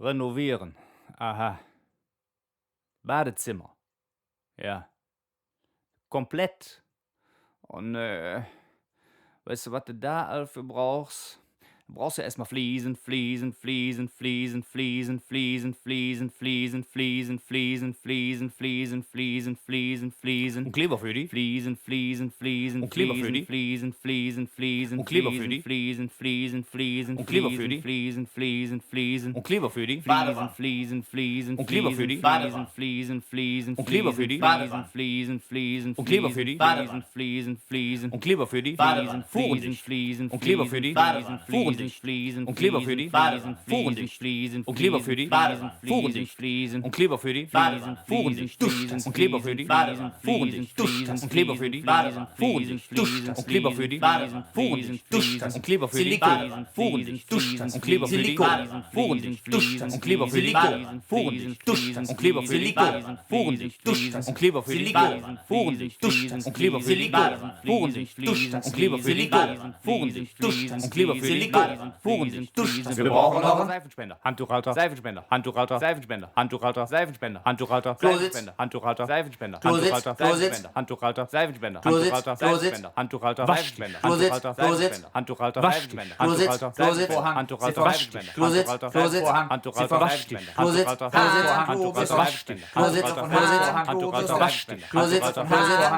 Renovieren. Aha. Badezimmer. Ja. Komplett. Und, weißt du, was du da dafür brauchst? Du brauchst ja erstmal Fliesen. Und Kleber für die. Und Kleber für die. Und Kleber für die. Und Kleber für die. Und Kleber für die. Und Kleber für die. Und Kleber für die. Und Kleber für die. Und Kleber für die. Fuhrendicht. Und Kleber für die. Fuhrendicht. Und Kleber für die. Fuhrendicht. Und Kleber für die. Fuhrendicht. Und Kleber für die. Fuhrendicht. Und Kleber für die. Fuhrendicht. Und Kleber für die. Fuhrendicht. Und Kleber für die. Fuhrendicht. Und Kleber für die. Fuhrendicht. Und Kleber für die. Fuhrendicht. Und Kleber für die. Fuhrendicht. Und Kleber für die. Fuhrendicht. Und Kleber für die. Fuhrendicht. Und Kleber für die. Fuhrendicht. Und Kleber für die. Fuhrendicht. Und Kleber für die. Fuhrendicht. Wir brauchen noch einen Seifenspender. Handtuchhalter. Seifenspender. Handtuchhalter. Seifenspender. Handtuchhalter. Seifenspender. Handtuchhalter. Seifenspender. Handtuchhalter. Seifenspender. Handtuchhalter. Seifenspender. Handtuchhalter. Seifenspender. Handtuchhalter. Seifenspender. Handtuchhalter. Seifenspender. Handtuchhalter. Seifenspender. Handtuchhalter. Seifenspender. Handtuchhalter. Seifenspender. Handtuchhalter. Seifenspender. Handtuchhalter. Seifenspender. Handtuchhalter. Seifenspender. Handtuchhalter. Handtuchhalter. Seifenspender.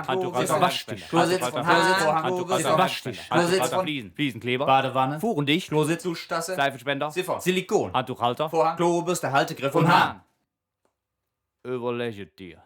Handtuchhalter. Seifenspender. Handtuchhalter. Handtuchhalter. Fliesenkleber. Badewanne, Fuhrendicht. Klositz, Duschtasse, Seifenspender. Siphon, Silikon, Handtuchhalter. Vorhang, Klobürste, Haltegriff und Hahn. Überlege dir.